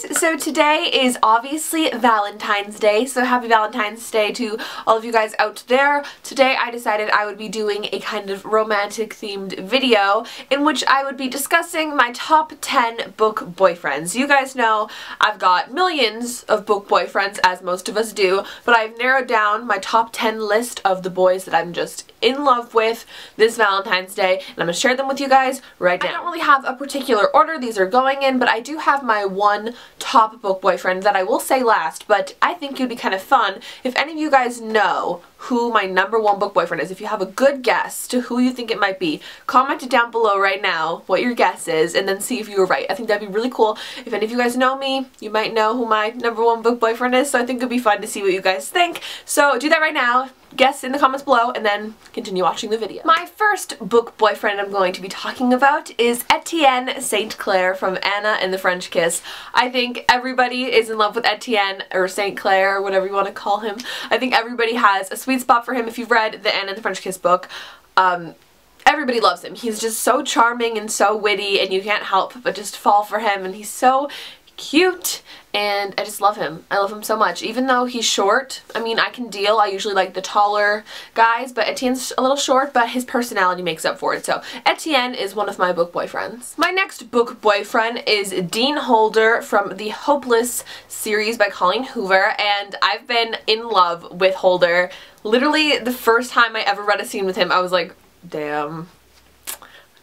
guys, so today is obviously Valentine's Day, so happy Valentine's Day to all of you guys out there. Today I decided I would be doing a kind of romantic themed video in which I would be discussing my top 10 book boyfriends. You guys know I've got millions of book boyfriends, as most of us do, but I've narrowed down my top 10 list of the boys that I'm just in love with this Valentine's Day, and I'm going to share them with you guys right now. I don't really have a particular order these are going in, but I do have my one top book boyfriend that I will say last, but I think it would be kind of fun if any of you guys know who my #1 book boyfriend is. If you have a good guess to who you think it might be, comment it down below right now what your guess is and then see if you were right. I think that'd be really cool. If any of you guys know me, you might know who my #1 book boyfriend is, so I think it'd be fun to see what you guys think. So do that right now. Guess in the comments below and then continue watching the video. My first book boyfriend I'm going to be talking about is Etienne St. Clair from Anna and the French Kiss. I think everybody is in love with Etienne, or St. Clair, or whatever you want to call him. I think everybody has a sweet spot for him. If you've read the Anna and the French Kiss book, everybody loves him. He's just so charming and so witty, and you can't help but just fall for him, and he's so cute, and I just love him. I love him so much. Even though he's short, I mean, I can deal. I usually like the taller guys, but Etienne's a little short, but his personality makes up for it. So Etienne is one of my book boyfriends. My next book boyfriend is Dean Holder from the Hopeless series by Colleen Hoover, and I've been in love with Holder. Literally, the first time I ever read a scene with him, I was like, damn,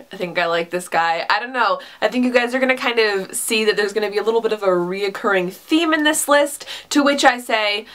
I think I like this guy. I don't know. I think you guys are going to kind of see that there's going to be a little bit of a reoccurring theme in this list, to which I say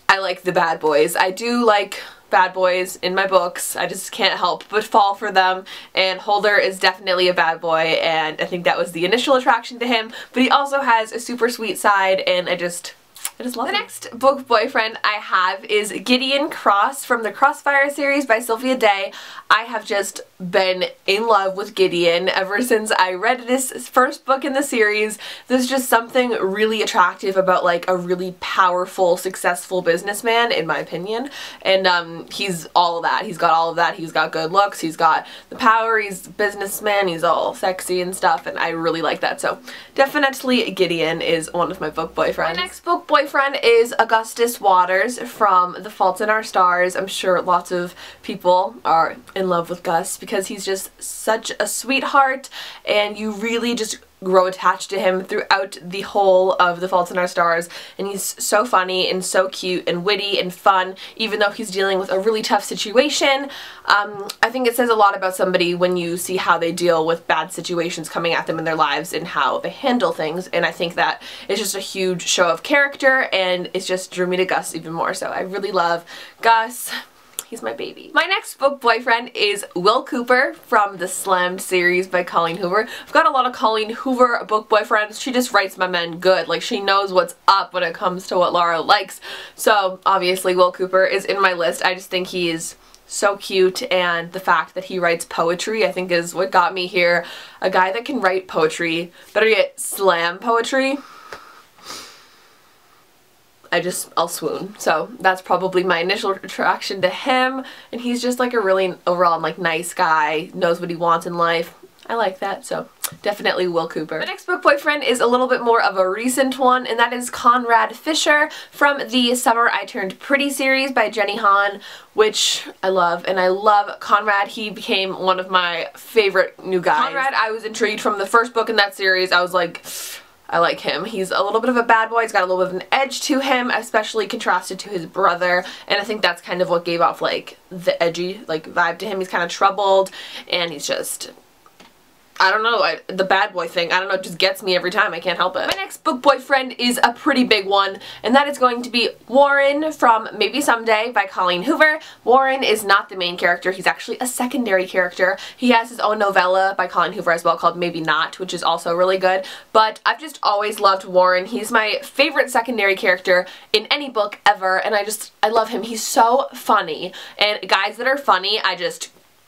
I like the bad boys. I do like bad boys in my books. I just can't help but fall for them, and Holder is definitely a bad boy, and I think that was the initial attraction to him, but he also has a super sweet side, and I just love him. The next book boyfriend I have is Gideon Cross from the Crossfire series by Sylvia Day. I have just been in love with Gideon ever since I read this first book in the series. There's just something really attractive about like a really powerful, successful businessman, in my opinion, and he's all of that. He's got all of that. He's got good looks, he's got the power, he's a businessman, he's all sexy and stuff, and I really like that. So definitely Gideon is one of my book boyfriends. My next book boyfriend is Augustus Waters from The Fault in Our Stars. I'm sure lots of people are in love with Gus because he's just such a sweetheart, and you really just grow attached to him throughout the whole of The Fault in Our Stars, and he's so funny and so cute and witty and fun, even though he's dealing with a really tough situation. I think it says a lot about somebody when you see how they deal with bad situations coming at them in their lives and how they handle things, and I think that it's just a huge show of character, and it just drew me to Gus even more, so I really love Gus. He's my baby. My next book boyfriend is Lil Cooper from the Slammed series by Colleen Hoover. I've got a lot of Colleen Hoover book boyfriends. She just writes my men good. Like, she knows what's up when it comes to what Laura likes. So obviously Lil Cooper is in my list. I just think he is so cute, and the fact that he writes poetry I think is what got me here. A guy that can write poetry, better yet slam poetry, I'll swoon. So that's probably my initial attraction to him, and he's just like a really overall like nice guy, knows what he wants in life. I like that, so definitely Lil Cooper. The next book boyfriend is a little bit more of a recent one, and that is Konrad Fischer from the Summer I Turned Pretty series by Jenny Han, which I love, and I love Konrad. He became one of my favorite new guys. Konrad, I was intrigued from the first book in that series. I was like, I like him. He's a little bit of a bad boy. He's got a little bit of an edge to him, especially contrasted to his brother, and I think that's kind of what gave off like the edgy like vibe to him. He's kind of troubled, and he's just, I don't know, the bad boy thing, I don't know, it just gets me every time. I can't help it. My next book boyfriend is a pretty big one, and that is going to be Warren from Maybe Someday by Colleen Hoover. Warren is not the main character. He's actually a secondary character. He has his own novella by Colleen Hoover as well called Maybe Not, which is also really good, but I've just always loved Warren. He's my favorite secondary character in any book ever, and I love him. He's so funny, and guys that are funny,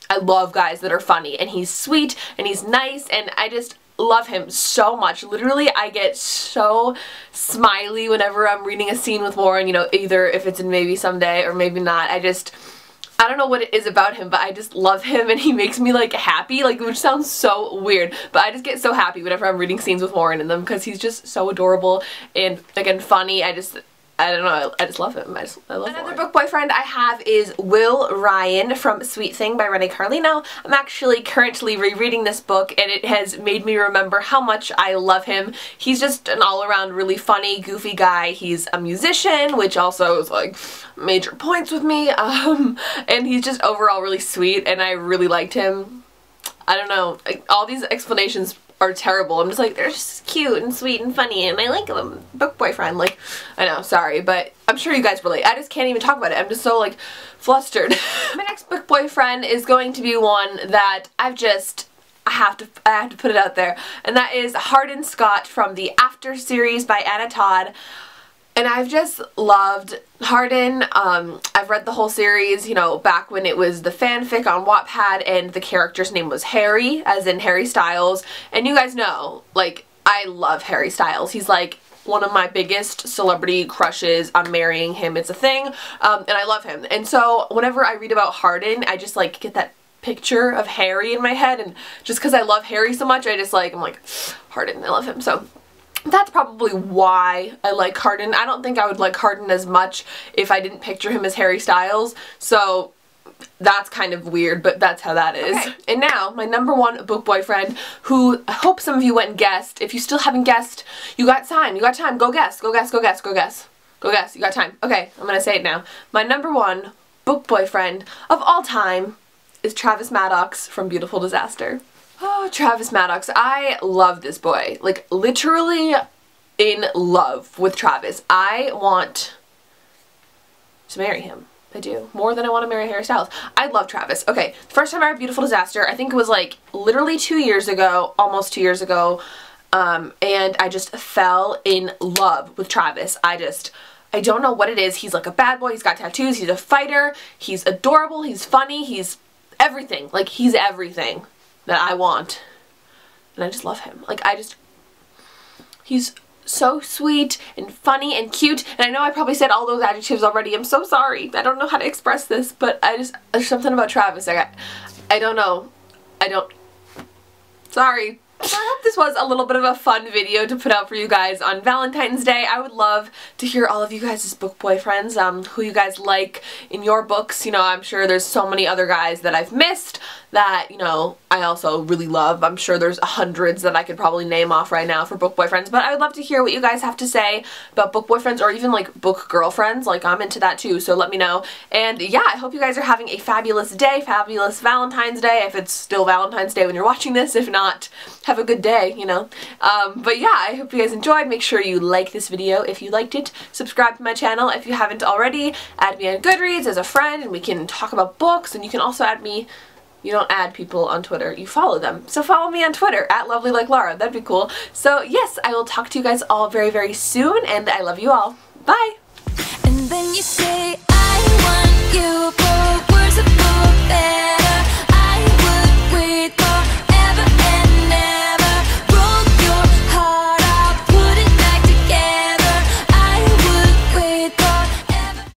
I love guys that are funny, and he's sweet and he's nice, and I just love him so much. Literally, I get so smiley whenever I'm reading a scene with Warren, you know, either if it's in Maybe Someday or Maybe Not. I don't know what it is about him, but I just love him and he makes me like happy, like, which sounds so weird, but I just get so happy whenever I'm reading scenes with Warren in them because he's just so adorable and again funny. I don't know, I just love him. I love Another Warren. Book boyfriend I have is Will Ryan from Sweet Thing by Renee Carlino. I'm actually currently rereading this book and it has made me remember how much I love him. He's just an all-around really funny, goofy guy. He's a musician, which also is like major points with me, and he's just overall really sweet and I really liked him. I don't know, like, all these explanations are terrible. I'm just like, they're just cute and sweet and funny and I like them. Book boyfriend, like, I know, sorry, but I'm sure you guys relate. I just can't even talk about it. I'm just so like flustered. My next book boyfriend is going to be one that I have to put it out there, and that is Hardin Scott from the After series by Anna Todd. And I've just loved Hardin. I've read the whole series, you know, back when it was the fanfic on Wattpad and the character's name was Harry, as in Harry Styles. And you guys know, like, I love Harry Styles. He's like one of my biggest celebrity crushes. I'm marrying him. It's a thing. And I love him. And so whenever I read about Hardin, I just like get that picture of Harry in my head. And just because I love Harry so much, I'm like, Hardin, I love him. So that's probably why I like Hardin. I don't think I would like Hardin as much if I didn't picture him as Harry Styles, so that's kind of weird, but that's how that is. Okay. And now, my number one book boyfriend, who I hope some of you went and guessed. If you still haven't guessed, you got time, go guess, go guess, go guess, go guess. Go guess, you got time. Okay, I'm gonna say it now. My number one book boyfriend of all time is Travis Maddox from Beautiful Disaster. Oh, Travis Maddox. I love this boy. Like, literally in love with Travis. I want to marry him. I do. More than I want to marry Harry Styles. I love Travis. Okay, first time I read Beautiful Disaster, I think it was like literally 2 years ago, almost 2 years ago, and I just fell in love with Travis. I don't know what it is. He's like a bad boy. He's got tattoos. He's a fighter. He's adorable. He's funny. He's everything. Like, he's everything that I want, and I just love him. Like, he's so sweet and funny and cute, and I know I probably said all those adjectives already. I'm so sorry. I don't know how to express this, but there's something about Travis. I don't know. Sorry. I hope this was a little bit of a fun video to put out for you guys on Valentine's Day. I would love to hear all of you guys' book boyfriends, who you guys like in your books. You know, I'm sure there's so many other guys that I've missed that, you know, I also really love. I'm sure there's hundreds that I could probably name off right now for book boyfriends, but I would love to hear what you guys have to say about book boyfriends or even like book girlfriends. Like, I'm into that too, so let me know. And yeah, I hope you guys are having a fabulous day, fabulous Valentine's Day, if it's still Valentine's Day when you're watching this. If not, have a good day, you know. But yeah, I hope you guys enjoyed. Make sure you like this video if you liked it. Subscribe to my channel if you haven't already. Add me on GOODREADS as a friend and we can talk about books, and you can also add me. You don't add people on Twitter, you follow them. So follow me on Twitter, @LovelyLikeLaura. That'd be cool. So yes, I will talk to you guys all very, very soon, and I love you all. Bye! And then you say, I want you, but words of